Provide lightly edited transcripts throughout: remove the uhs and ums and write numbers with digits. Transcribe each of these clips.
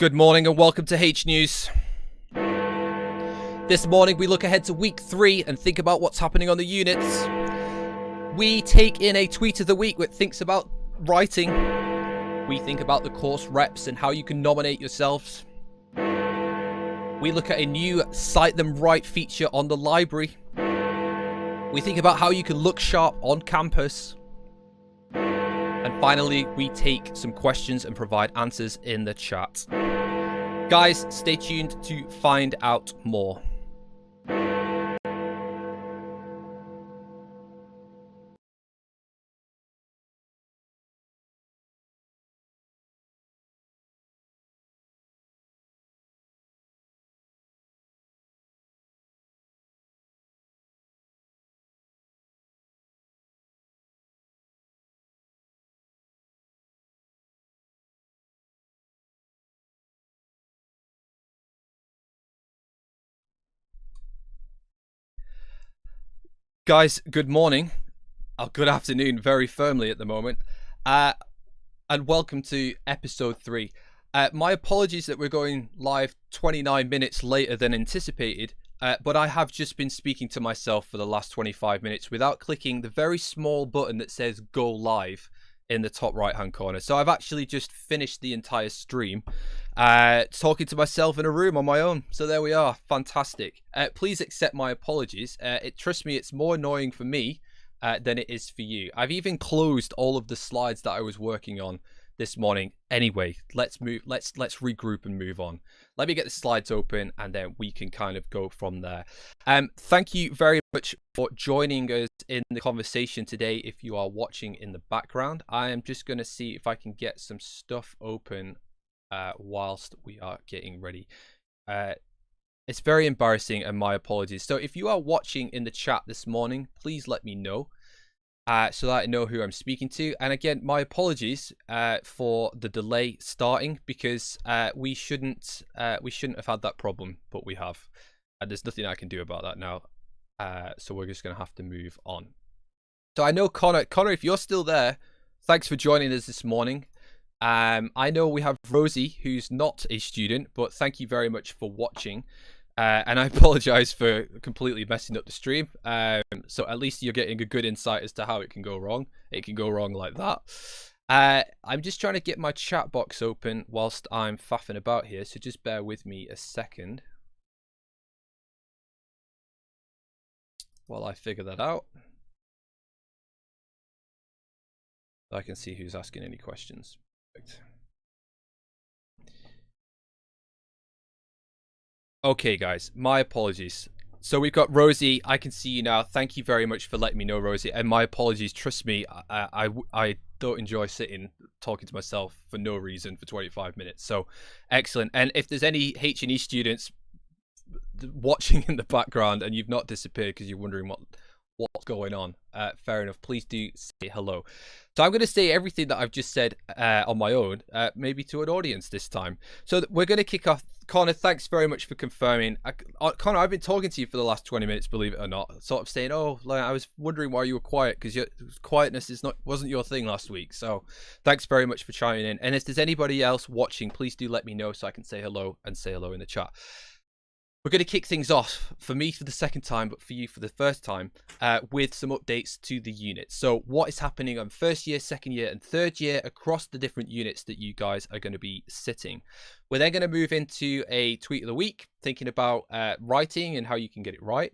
Good morning and welcome to HNEWS. This morning we look ahead to week 3 and think about what's happening on the units. We take in a tweet of the week which thinks about writing. We think about the course reps and how you can nominate yourselves. We look at a new Cite Them Right feature on the library. We think about how you can look sharp on campus. And finally, we take some questions and provide answers in the chat. Guys, stay tuned to find out more. Guys, good morning. Good afternoon, very firmly at the moment. And welcome to episode 3. My apologies that we're going live 29 minutes later than anticipated, but I have just been speaking to myself for the last 25 minutes without clicking the very small button that says go live in the top right hand corner. So I've actually just finished the entire stream talking to myself in a room on my own. So there we are. Fantastic. Please accept my apologies. Trust me, it's more annoying for me than it is for you. I've even closed all of the slides that I was working on this morning. Anyway, let's regroup and move on. Let me get the slides open and then we can kind of go from there. Thank you very much for joining us in the conversation today. If you are watching in the background, I am just going to see if I can get some stuff open whilst we are getting ready. It's very embarrassing and my apologies. So if you are watching in the chat this morning, please let me know so that I know who I'm speaking to. And again, my apologies for the delay starting because we shouldn't have had that problem, but we have. There's nothing I can do about that now. So we're just going to have to move on. So I know Connor, if you're still there, thanks for joining us this morning. I know we have Rosie, who's not a student, but thank you very much for watching. And I apologize for completely messing up the stream. So at least you're getting a good insight as to how it can go wrong. It can go wrong like that. I'm just trying to get my chat box open whilst I'm faffing about here. So just bear with me a second while I figure that out. I can see who's asking any questions. Perfect. Okay, guys, my apologies. So we've got Rosie. I can see you now. Thank you very much for letting me know, Rosie. And my apologies. Trust me, I don't enjoy sitting talking to myself for no reason for 25 minutes. So excellent. And if there's any H&E students watching in the background and you've not disappeared because you're wondering what's going on, fair enough, please do say hello. So I'm going to say everything that I've just said on my own, maybe to an audience this time. So we're going to kick off. Connor, thanks very much for confirming. Connor, I've been talking to you for the last 20 minutes, believe it or not, sort of saying, oh, like, I was wondering why you were quiet because quietness wasn't your thing last week. So thanks very much for chiming in. And if there's anybody else watching, please do let me know so I can say hello and say hello in the chat. We're going to kick things off, for me for the second time, but for you for the first time, with some updates to the units. So what is happening on first year, second year, and third year across the different units that you guys are going to be sitting. We're then going to move into a tweet of the week, thinking about writing and how you can get it right.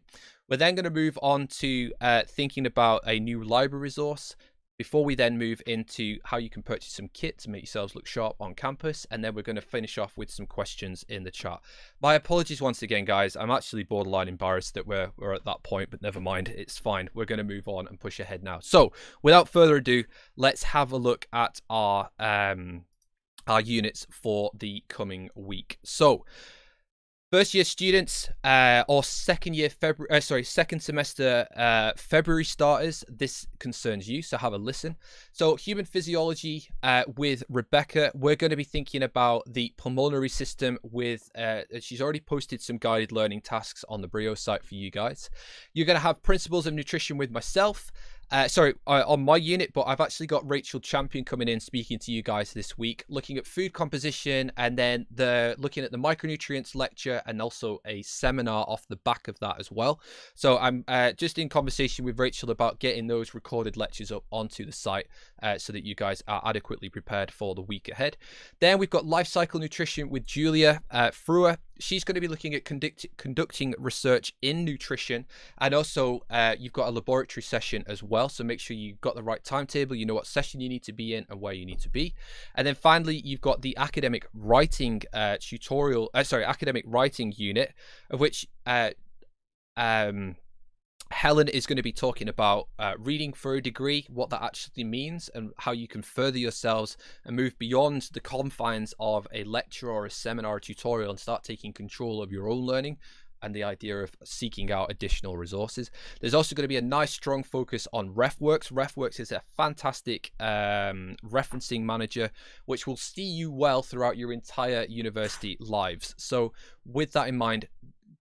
We're then going to move on to thinking about a new library resource, before we then move into how you can purchase some kit to make yourselves look sharp on campus. And then we're going to finish off with some questions in the chat. My apologies once again, guys. I'm actually borderline embarrassed that we're at that point, but never mind. It's fine. We're going to move on and push ahead now. So without further ado, let's have a look at our units for the coming week. So first year students or second semester February starters, this concerns you, so have a listen. So human physiology with Rebecca, we're going to be thinking about the pulmonary system with, she's already posted some guided learning tasks on the Brio site for you guys. You're going to have principles of nutrition with myself. On my unit, but I've actually got Rachel Champion coming in speaking to you guys this week, looking at food composition, and then looking at the micronutrients lecture, and also a seminar off the back of that as well. So I'm just in conversation with Rachel about getting those recorded lectures up onto the site so that you guys are adequately prepared for the week ahead. Then we've got life cycle nutrition with Julia Frewer. She's going to be looking at conducting research in nutrition, and also you've got a laboratory session as well. So make sure you've got the right timetable, you know what session you need to be in and where you need to be. And then finally, you've got the academic writing academic writing unit, of which Helen is going to be talking about reading for a degree, what that actually means, and how you can further yourselves and move beyond the confines of a lecture or a seminar or tutorial and start taking control of your own learning, and the idea of seeking out additional resources. There's also going to be a nice strong focus on RefWorks. RefWorks is a fantastic referencing manager which will see you well throughout your entire university lives. So with that in mind,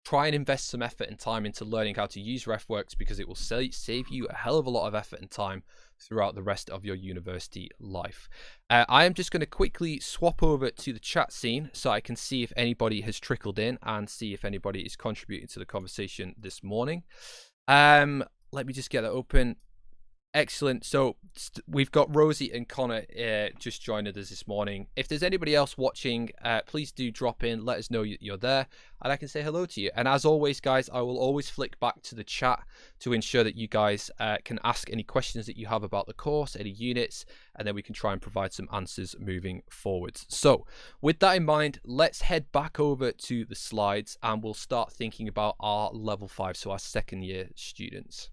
try and invest some effort and time into learning how to use RefWorks, because it will save you a hell of a lot of effort and time throughout the rest of your university life. I am just going to quickly swap over to the chat scene so I can see if anybody has trickled in and see if anybody is contributing to the conversation this morning. Let me just get that open. Excellent. So we've got Rosie and Connor just joined us this morning. If there's anybody else watching, please do drop in, let us know you're there, and I can say hello to you. And as always, guys, I will always flick back to the chat to ensure that you guys can ask any questions that you have about the course, any units, and then we can try and provide some answers moving forwards. So with that in mind, let's head back over to the slides and we'll start thinking about our level 5, so our second year students.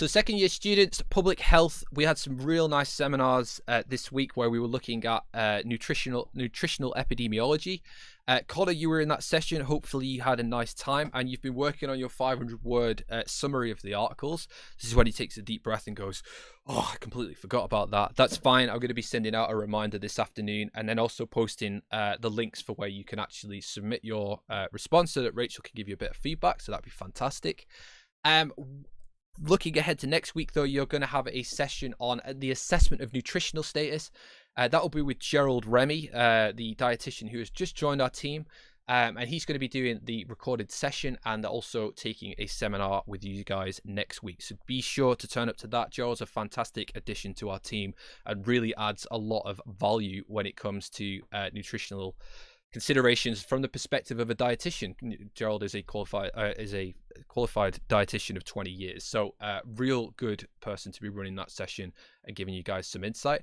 So second year students, public health, we had some real nice seminars this week where we were looking at nutritional epidemiology. Connor, you were in that session. Hopefully you had a nice time and you've been working on your 500-word summary of the articles. This is when he takes a deep breath and goes, oh, I completely forgot about that. That's fine. I'm going to be sending out a reminder this afternoon, and then also posting the links for where you can actually submit your response so that Rachel can give you a bit of feedback. So that'd be fantastic. Looking ahead to next week, though, you're going to have a session on the assessment of nutritional status. That will be with Gerald Remy, the dietitian who has just joined our team. And he's going to be doing the recorded session and also taking a seminar with you guys next week. So be sure to turn up to that. Gerald's a fantastic addition to our team and really adds a lot of value when it comes to nutritional considerations from the perspective of a dietitian. Gerald is a qualified dietitian of 20 years, so real good person to be running that session and giving you guys some insight.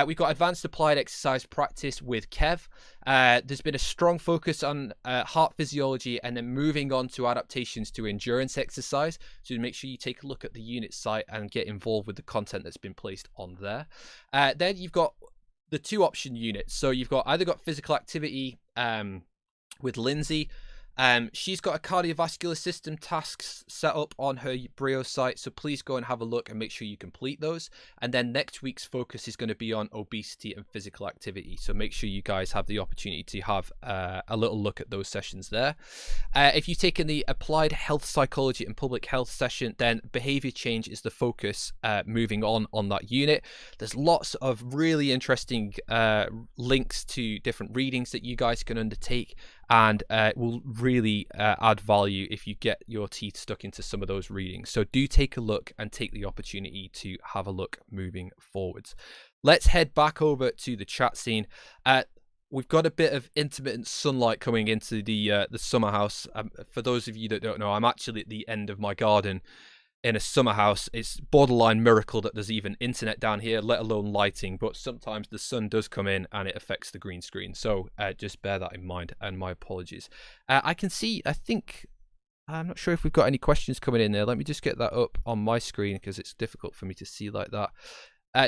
We've got advanced applied exercise practice with Kev. There's been a strong focus on heart physiology and then moving on to adaptations to endurance exercise, so make sure you take a look at the unit site and get involved with the content that's been placed on there. Then you've got the 2 option units. So you've got either got physical activity with Lindsay. She's got a cardiovascular system tasks set up on her Brio site, so please go and have a look and make sure you complete those. And then next week's focus is going to be on obesity and physical activity, so make sure you guys have the opportunity to have a little look at those sessions there. If you've taken the applied health psychology and public health session, then behavior change is the focus moving on that unit. There's lots of really interesting links to different readings that you guys can undertake, and it will really add value if you get your teeth stuck into some of those readings. So do take a look and take the opportunity to have a look moving forwards. Let's head back over to the chat scene. We've got a bit of intermittent sunlight coming into the summer house. For those of you that don't know, I'm actually at the end of my garden in a summer house. It's borderline miracle that there's even internet down here, let alone lighting, but sometimes the sun does come in and it affects the green screen, so just bear that in mind, and my apologies. I can see, I think, I'm not sure if we've got any questions coming in there. Let me just get that up on my screen because it's difficult for me to see like that.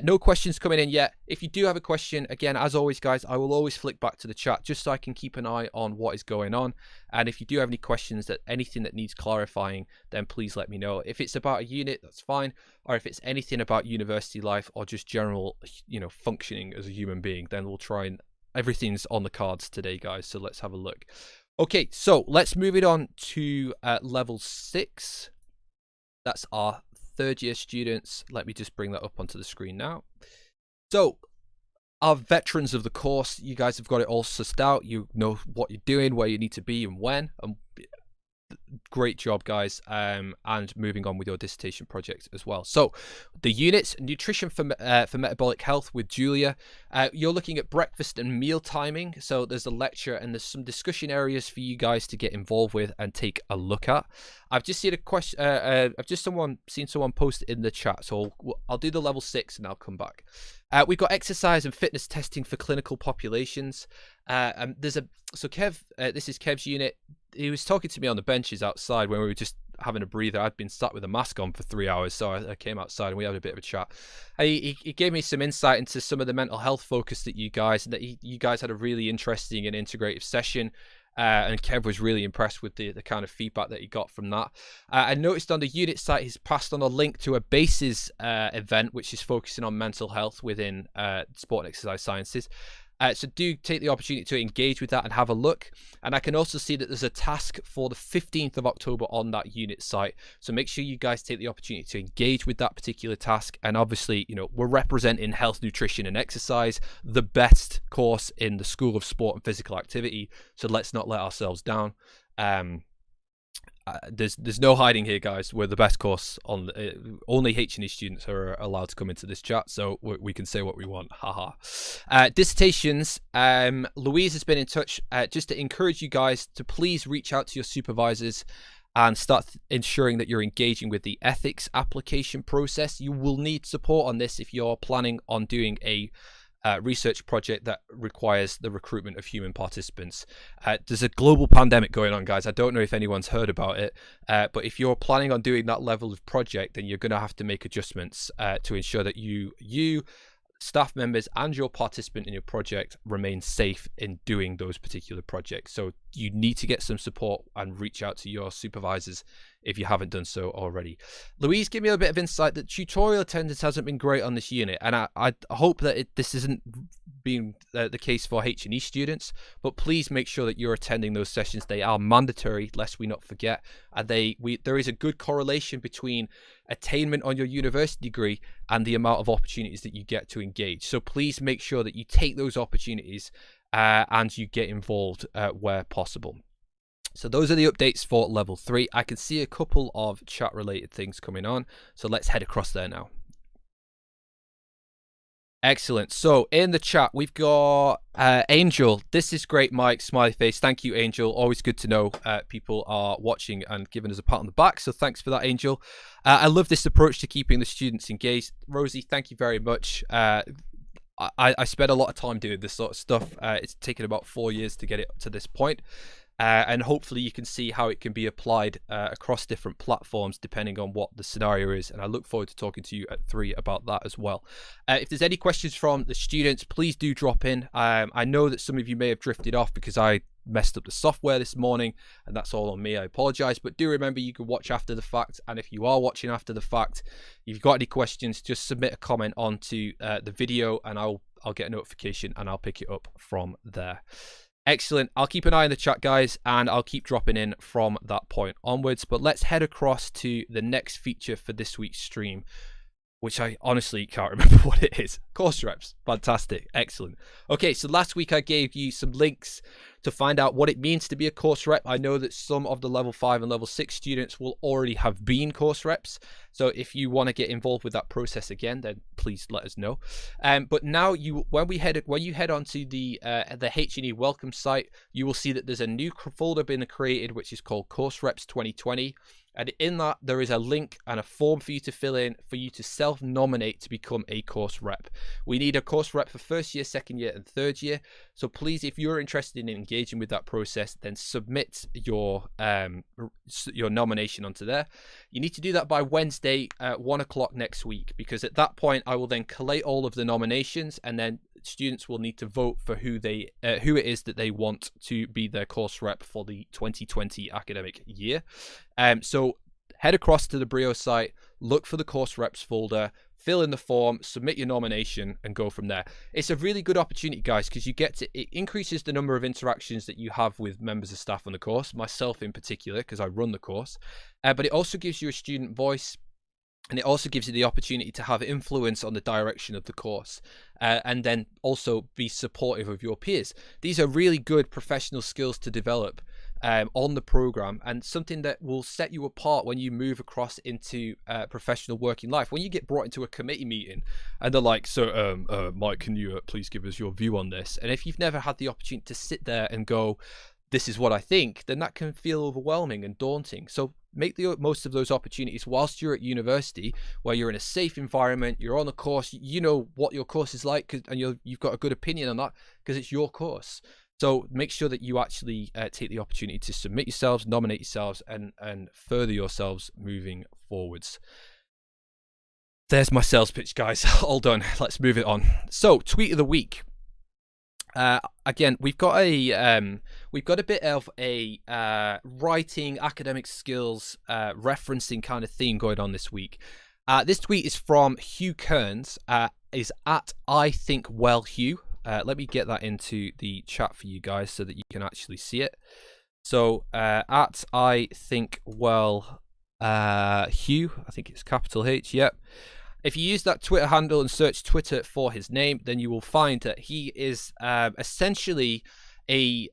No questions coming in yet. If you do have a question, again, as always, guys, I will always flick back to the chat just so I can keep an eye on what is going on. And if you do have any questions, anything that needs clarifying, then please let me know. If it's about a unit, that's fine. Or if it's anything about university life or just general, functioning as a human being, then we'll try and everything's on the cards today, guys. So let's have a look. Okay, so let's move it on to level 6. That's our third year students. Let me just bring that up onto the screen now. So our veterans of the course, you guys have got it all sussed out. You know what you're doing, where you need to be and when. Great job, guys. And moving on with your dissertation project as well. So the units, nutrition for metabolic health with Julia. You're looking at breakfast and meal timing. So there's a lecture and there's some discussion areas for you guys to get involved with and take a look at. I've just seen a question. I've just seen someone post it in the chat. So I'll do the level 6 and I'll come back. We've got exercise and fitness testing for clinical populations. So Kev, this is Kev's unit. He was talking to me on the benches outside when we were just having a breather. I'd been sat with a mask on for 3 hours, so I came outside and we had a bit of a chat. He gave me some insight into some of the mental health focus that you guys, and that you guys had a really interesting and integrative session. And Kev was really impressed with the kind of feedback that he got from that. I noticed on the unit site he's passed on a link to a BASES event, which is focusing on mental health within sport and exercise sciences. So do take the opportunity to engage with that and have a look. And I can also see that there's a task for the 15th of October on that unit site. So make sure you guys take the opportunity to engage with that particular task. And obviously, you know, we're representing health, nutrition and exercise, the best course in the School of Sport and Physical Activity. So let's not let ourselves down. There's no hiding here, guys. We're the best course on. Only HNE students are allowed to come into this chat, so we can say what we want. Haha. Dissertations. Louise has been in touch just to encourage you guys to please reach out to your supervisors and start ensuring that you're engaging with the ethics application process. You will need support on this if you're planning on doing a research project that requires the recruitment of human participants. There's a global pandemic going on, guys. I don't know if anyone's heard about it, but if you're planning on doing that level of project, then you're going to have to make adjustments to ensure that you staff members and your participant in your project remain safe in doing those particular projects. So you need to get some support and reach out to your supervisors if you haven't done so already. Louise, give me a bit of insight that tutorial attendance hasn't been great on this unit, and I hope that this isn't being the case for H&E students, but please make sure that you're attending those sessions. They are mandatory, lest we not forget, and there is a good correlation between attainment on your university degree and the amount of opportunities that you get to engage. So please make sure that you take those opportunities and you get involved where possible. So those are the updates for level 3. I can see a couple of chat related things coming on, so let's head across there now. Excellent. So in the chat we've got Angel. This is great, Mike. Smiley face. Thank you, Angel. Always good to know people are watching and giving us a pat on the back, so thanks for that, Angel. I love this approach to keeping the students engaged. Rosie, thank you very much. I spent a lot of time doing this sort of stuff. It's taken about 4 years to get it to this point. And hopefully you can see how it can be applied across different platforms depending on what the scenario is. And I look forward to talking to you at 3 about that as well. If there's any questions from the students, please do drop in. I know that some of you may have drifted off because I messed up the software this morning, and that's all on me. I apologize, but do remember you can watch after the fact. And if you are watching after the fact, if you've got any questions, just submit a comment onto the video and I'll get a notification and I'll pick it up from there. Excellent. I'll keep an eye on the chat, guys, and I'll keep dropping in from that point onwards. But let's head across to the next feature for this week's stream, which I honestly can't remember what it is. Course reps. Fantastic. Excellent. Okay, so last week I gave you some links to find out what it means to be a course rep. I know that some of the level 5 and level 6 students will already have been course reps. So if you want to get involved with that process again, then please let us know. But now when you head onto the HNE welcome site, you will see that there's a new folder being created, which is called Course Reps 2020. And in that, there is a link and a form for you to fill in for you to self-nominate to become a course rep. We need a course rep for first year, second year, and third year. So please, if you're interested in engaging with that process, then submit your nomination onto there. You need to do that by Wednesday at 1 o'clock next week, because at that point, I will then collate all of the nominations, and then students will need to vote for who it is that they want to be their course rep for the 2020 academic year. So head across to the Brio site, look for the course reps folder, fill in the form, submit your nomination, and go from there. It's a really good opportunity, guys, because it increases the number of interactions that you have with members of staff on the course, myself in particular, because I run the course, but it also gives you a student voice. And it also gives you the opportunity to have influence on the direction of the course, and then also be supportive of your peers. These are really good professional skills to develop on the program, and something that will set you apart when you move across into professional working life. When you get brought into a committee meeting and they're like, so Mike, can you please give us your view on this? And if you've never had the opportunity to sit there and go, this is what I think, then that can feel overwhelming and daunting. So make the most of those opportunities whilst you're at university, where you're in a safe environment, you're on a course, you know what your course is like, and you've got a good opinion on that because it's your course. So make sure that you actually take the opportunity to submit yourselves, nominate yourselves, and further yourselves moving forwards. There's my sales pitch, guys. All done. Let's move it on. So, tweet of the week. Again, we've got a bit of a writing, academic skills, referencing kind of theme going on this week. This tweet is from Hugh Kearns, is at I Think Well Hugh. Let me get that into the chat for you guys so that you can actually see it. So at I Think Well Hugh, I think it's capital H. Yep. If you use that Twitter handle and search Twitter for his name, then you will find that he is essentially he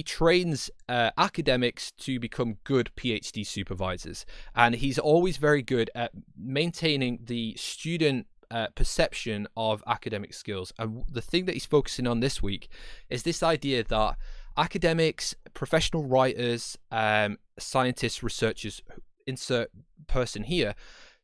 trains academics to become good PhD supervisors, and he's always very good at maintaining the student perception of academic skills. And the thing that he's focusing on this week is this idea that academics, professional writers, scientists, researchers, insert person here,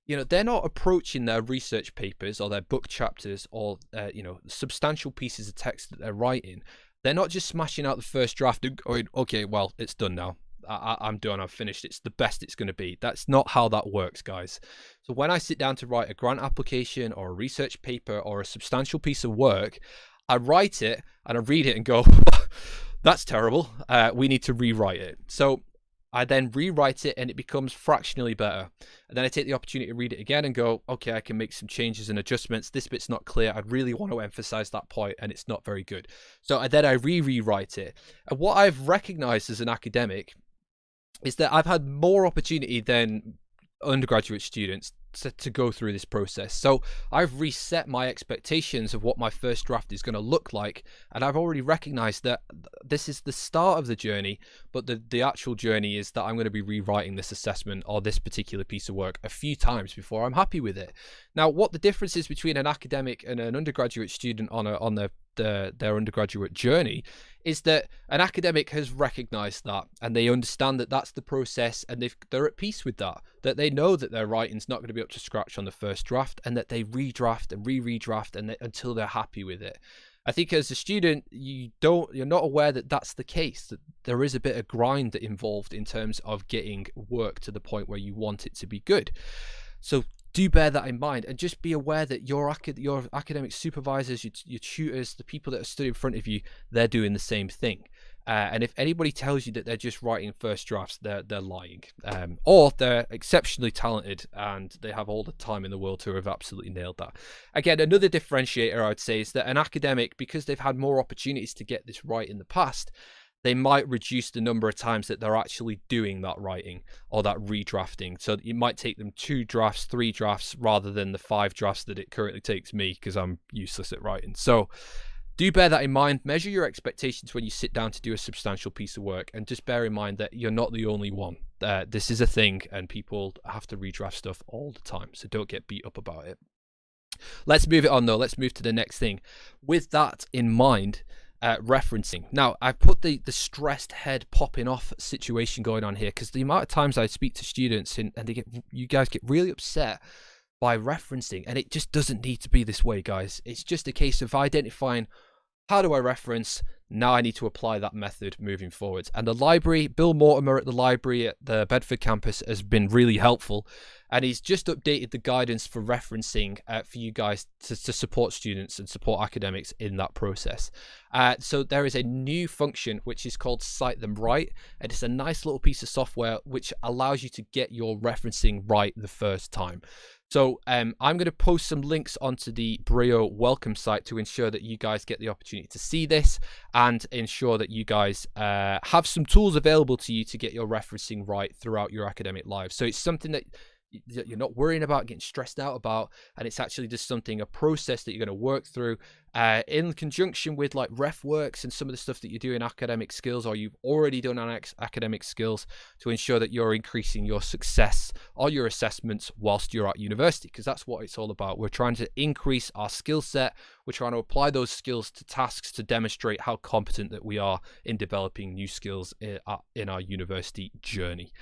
you know, they're not approaching their research papers or their book chapters or, you know, substantial pieces of text that they're writing. They're not just smashing out the first draft and going, okay, well, it's done now. I'm done. I've finished. It's the best it's going to be. That's not how that works, guys. So when I sit down to write a grant application or a research paper or a substantial piece of work, I write it and I read it and go, that's terrible. We need to rewrite it. So I then rewrite it and it becomes fractionally better. And then I take the opportunity to read it again and go, okay, I can make some changes and adjustments. This bit's not clear. I really want to emphasize that point and it's not very good. So then I rewrite it. And what I've recognized as an academic is that I've had more opportunity than undergraduate students to go through this process. So I've reset my expectations of what my first draft is going to look like, and I've already recognized that this is the start of the journey, but the actual journey is that I'm going to be rewriting this assessment or this particular piece of work a few times before I'm happy with it. Now, what the difference is between an academic and an undergraduate student on their undergraduate journey is that an academic has recognized that, and they understand that that's the process, and they're at peace with that they know that their writing's not going to be up to scratch on the first draft, and that they redraft and redraft until they're happy with it. I think as a student, you're not aware that that's the case, that there is a bit of grind involved in terms of getting work to the point where you want it to be good. So do bear that in mind, and just be aware that your academic supervisors, your tutors, the people that are stood in front of you, they're doing the same thing. And if anybody tells you that they're just writing first drafts, they're lying, or they're exceptionally talented and they have all the time in the world to have absolutely nailed that. Again, another differentiator I'd say is that an academic, because they've had more opportunities to get this right in the past, they might reduce the number of times that they're actually doing that writing or that redrafting. So it might take them 2 drafts, 3 drafts, rather than the 5 drafts that it currently takes me, because I'm useless at writing. So do bear that in mind. Measure your expectations when you sit down to do a substantial piece of work, and just bear in mind that you're not the only one. This is a thing, and people have to redraft stuff all the time, so don't get beat up about it. Let's move it on, though. Let's move to the next thing. With that in mind, referencing. Now, I've put the stressed head popping off situation going on here, because the amount of times I speak to students and you guys get really upset by referencing, and it just doesn't need to be this way, guys. It's just a case of identifying, how do I reference? Now I need to apply that method moving forward. And the library, Bill Mortimer at the library at the Bedford campus, has been really helpful. And he's just updated the guidance for referencing for you guys to support students and support academics in that process. So there is a new function which is called Cite Them Right. And it's a nice little piece of software which allows you to get your referencing right the first time. So I'm going to post some links onto the Brio welcome site to ensure that you guys get the opportunity to see this, and ensure that you guys have some tools available to you to get your referencing right throughout your academic lives. So it's something that you're not worrying about, getting stressed out about, and it's actually just something, a process that you're going to work through in conjunction with like ref works and some of the stuff that you do in academic skills, or you've already done on academic skills, to ensure that you're increasing your success or your assessments whilst you're at university, because that's what it's all about. We're trying to increase our skill set. We're trying to apply those skills to tasks to demonstrate how competent that we are in developing new skills in our university journey.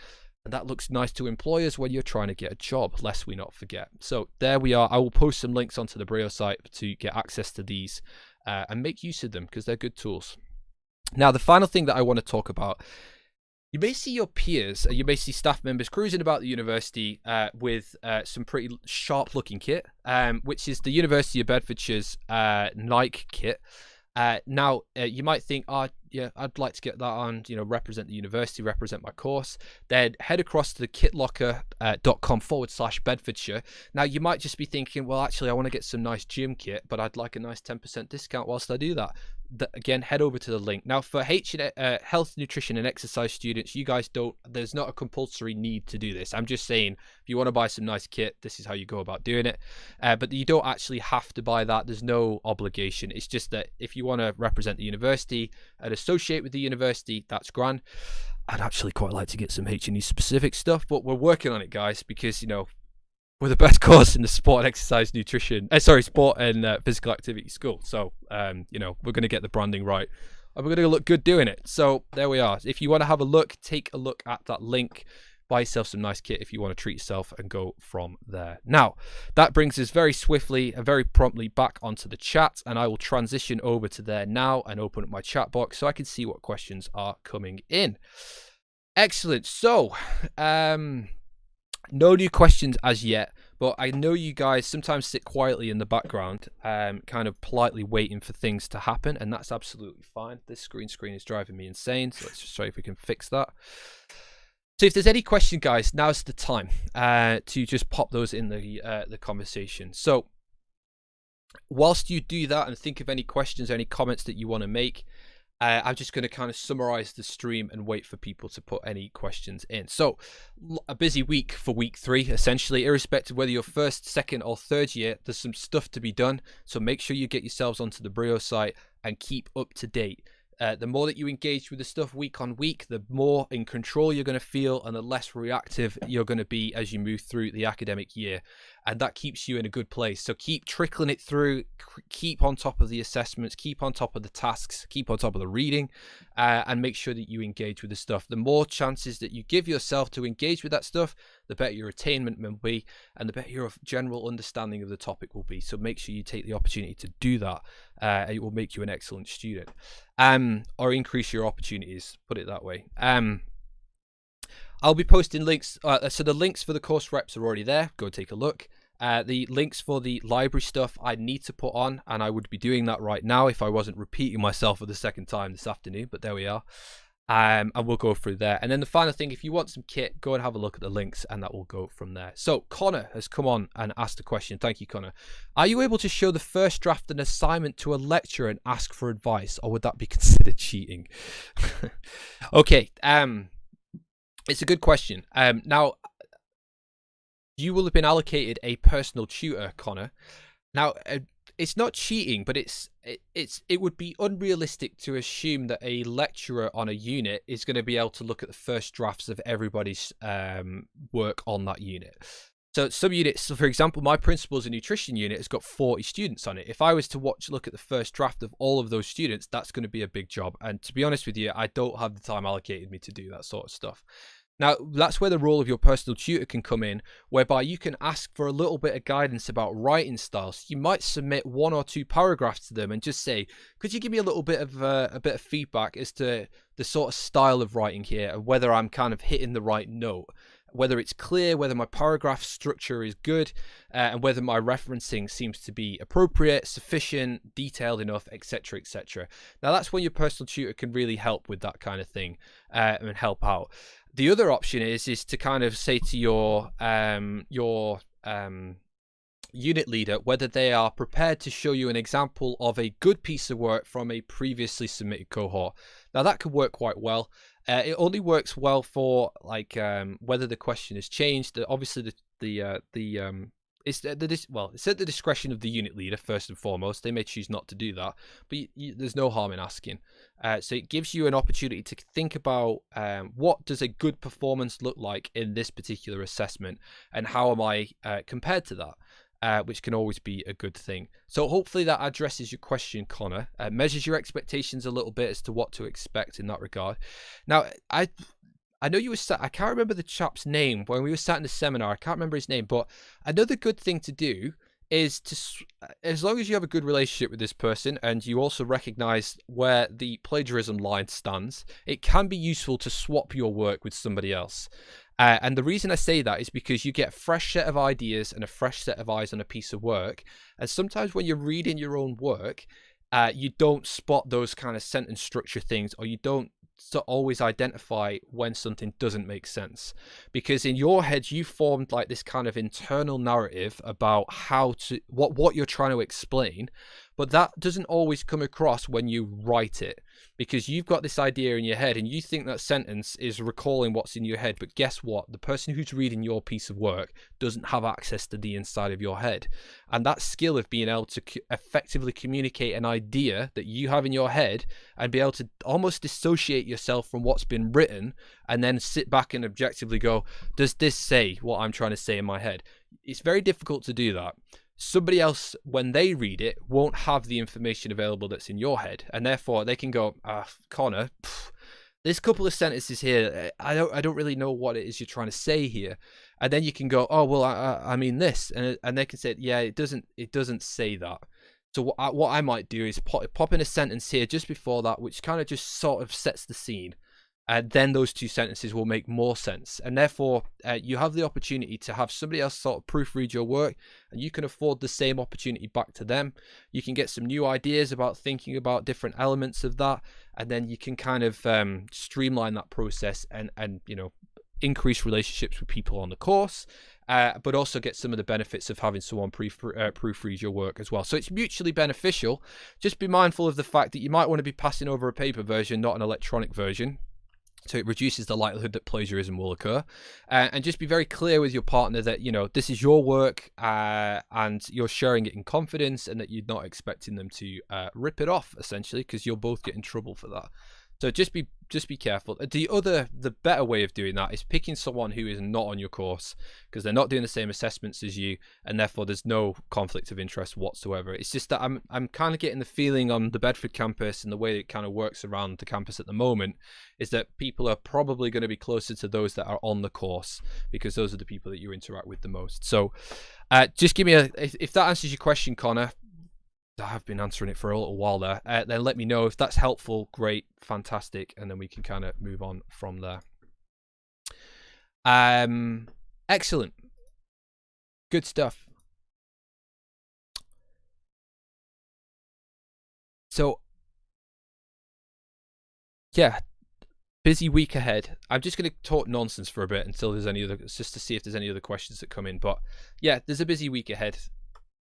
And that looks nice to employers when you're trying to get a job, lest we not forget. So there we are. I will post some links onto the Brio site to get access to these and make use of them, because they're good tools. Now, the final thing that I want to talk about, you may see your peers, you may see staff members cruising about the university with some pretty sharp looking kit, which is the University of Bedfordshire's Nike kit. Now, you might think, oh, yeah, I'd like to get that on, represent the university, represent my course. Then head across to the kitlocker.com/Bedfordshire. Now, you might just be thinking, well, actually, I want to get some nice gym kit, but I'd like a nice 10% discount whilst I do that. Again, head over to the link. Now, for health, nutrition, and exercise students, you guys there's not a compulsory need to do this. I'm just saying, if you want to buy some nice kit, this is how you go about doing it. But you don't actually have to buy that. There's no obligation. It's just that if you want to represent the university and associate with the university, that's grand. I'd actually quite like to get some HNE specific stuff, but we're working on it, guys, because, we're the best course in the sport and exercise nutrition, sport and physical activity school. So, we're going to get the branding right, and we're going to look good doing it. So there we are. If you want to have a look, take a look at that link. Buy yourself some nice kit if you want to treat yourself, and go from there. Now, that brings us very swiftly and very promptly back onto the chat, and I will transition over to there now and open up my chat box so I can see what questions are coming in. Excellent. So, no new questions as yet, but I know you guys sometimes sit quietly in the background, kind of politely waiting for things to happen, and that's absolutely fine. This screen is driving me insane, so let's just try if we can fix that. So if there's any question, guys, now's the time to just pop those in the conversation. So whilst you do that and think of any questions, any comments that you want to make, I'm just going to kind of summarize the stream and wait for people to put any questions in. So a busy week for week 3, essentially, irrespective of whether you're first, second, or third year. There's some stuff to be done. So make sure you get yourselves onto the Brio site and keep up to date. The more that you engage with the stuff week on week, the more in control you're going to feel, and the less reactive you're going to be as you move through the academic year. And that keeps you in a good place. So keep trickling it through, keep on top of the assessments, keep on top of the tasks, keep on top of the reading, and make sure that you engage with the stuff. The more chances that you give yourself to engage with that stuff, the better your attainment will be, and the better your general understanding of the topic will be. So make sure you take the opportunity to do that. It will make you an excellent student, or increase your opportunities, put it that way. I'll be posting links. So the links for the course reps are already there. Go take a look. The links for the library stuff I need to put on, and I would be doing that right now if I wasn't repeating myself for the second time this afternoon, but there we are. And we'll go through there. And then the final thing, if you want some kit, go and have a look at the links, and that will go from there. So Connor has come on and asked a question. Thank you, Connor. Are you able to show the first draft an assignment to a lecturer and ask for advice, or would that be considered cheating? Okay. It's a good question. Now, you will have been allocated a personal tutor, Connor. Now, it's not cheating, but it would be unrealistic to assume that a lecturer on a unit is going to be able to look at the first drafts of everybody's work on that unit. So some units, so for example, my principles and nutrition unit has got 40 students on it. If I was to look at the first draft of all of those students, that's going to be a big job. And to be honest with you, I don't have the time allocated me to do that sort of stuff. Now, that's where the role of your personal tutor can come in, whereby you can ask for a little bit of guidance about writing styles. You might submit 1 or 2 paragraphs to them and just say, could you give me a little bit of feedback as to the sort of style of writing here, and whether I'm kind of hitting the right note, whether it's clear, whether my paragraph structure is good, and whether my referencing seems to be appropriate, sufficient, detailed enough, etc., etc. Now, that's when your personal tutor can really help with that kind of thing and help out. The other option is to kind of say to your unit leader whether they are prepared to show you an example of a good piece of work from a previously submitted cohort. Now that could work quite well. It only works well for like whether the question has changed. Obviously, it's at the discretion of the unit leader first and foremost. They may choose not to do that, but there's no harm in asking. So it gives you an opportunity to think about what does a good performance look like in this particular assessment, and how am I compared to that. Which can always be a good thing. So hopefully that addresses your question, Connor. Measures your expectations a little bit as to what to expect in that regard. Now, I know you were sat, I can't remember the chap's name when we were sat in the seminar. I can't remember his name, but another good thing to do is to, as long as you have a good relationship with this person and you also recognize where the plagiarism line stands, it can be useful to swap your work with somebody else. And the reason I say that is because you get a fresh set of ideas and a fresh set of eyes on a piece of work. And sometimes when you're reading your own work, you don't spot those kind of sentence structure things, or you don't always identify when something doesn't make sense, because in your head you formed like this kind of internal narrative about how to what you're trying to explain, but that doesn't always come across when you write it, because you've got this idea in your head and you think that sentence is recalling what's in your head. But guess what? The person who's reading your piece of work doesn't have access to the inside of your head. And that skill of being able to effectively communicate an idea that you have in your head and be able to almost dissociate yourself from what's been written and then sit back and objectively go, does this say what I'm trying to say in my head? It's very difficult to do that. Somebody else, when they read it, won't have the information available that's in your head, and therefore they can go, Connor, there's a couple of sentences here, I don't really know what it is you're trying to say here. And then you can go, oh well, I mean this, and they can say, yeah, it doesn't say that. So what I might do is pop in a sentence here just before that, which kind of just sort of sets the scene. And then those two sentences will make more sense. And therefore, you have the opportunity to have somebody else sort of proofread your work, and you can afford the same opportunity back to them. You can get some new ideas about thinking about different elements of that, and then you can kind of streamline that process and increase relationships with people on the course, but also get some of the benefits of having someone proofread your work as well. So it's mutually beneficial. Just be mindful of the fact that you might want to be passing over a paper version, not an electronic version. So it reduces the likelihood that plagiarism will occur. And just be very clear with your partner that, this is your work and you're sharing it in confidence, and that you're not expecting them to rip it off, essentially, because you'll both get in trouble for that. So just be careful. The better way of doing that is picking someone who is not on your course, because they're not doing the same assessments as you, and therefore there's no conflict of interest whatsoever. It's just that I'm kind of getting the feeling on the Bedford campus, and the way it kind of works around the campus at the moment, is that people are probably going to be closer to those that are on the course, because those are the people that you interact with the most. So just give me if that answers your question, Connor. I've been answering it for a little while there. Then let me know if that's helpful. Great, fantastic, and then we can kind of move on from there. Excellent, good stuff. So, yeah, busy week ahead. I'm just going to talk nonsense for a bit until there's just to see if there's any other questions that come in. But yeah, there's a busy week ahead.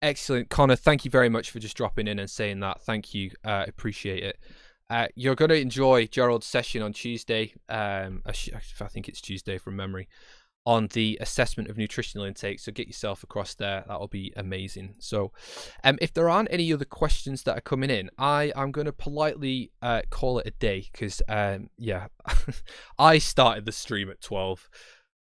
Excellent, Connor. Thank you very much for just dropping in and saying that. Thank you. Appreciate it. You're going to enjoy Gerald's session on Tuesday. I think it's Tuesday from memory, on the assessment of nutritional intake. So get yourself across there. That'll be amazing. So if there aren't any other questions that are coming in, I'm going to politely call it a day, because, yeah, I started the stream at 12,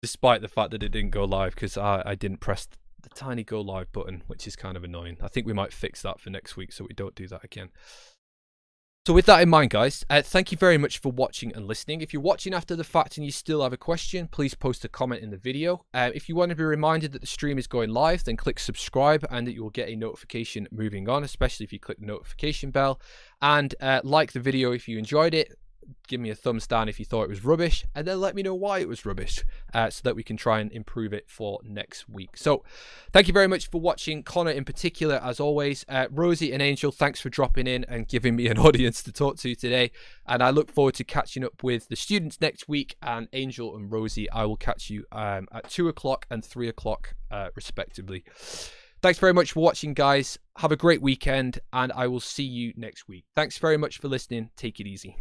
despite the fact that it didn't go live, because I didn't press the tiny go live button, which is kind of annoying. I think we might fix that for next week so we don't do that again. So with that in mind, guys, thank you very much for watching and listening. If you're watching after the fact and you still have a question, please post a comment in the video. If you want to be reminded that the stream is going live, then click subscribe, and that you will get a notification moving on, especially if you click the notification bell. And like the video if you enjoyed it. Give me a thumbs down if you thought it was rubbish, and then let me know why it was rubbish, so that we can try and improve it for next week. So thank you very much for watching. Connor in particular, as always. Rosie and Angel, thanks for dropping in and giving me an audience to talk to today, and I look forward to catching up with the students next week. And Angel and Rosie, I will catch you at 2 o'clock and 3 o'clock respectively. Thanks very much for watching, guys. Have a great weekend, and I will see you next week. Thanks very much for listening. Take it easy.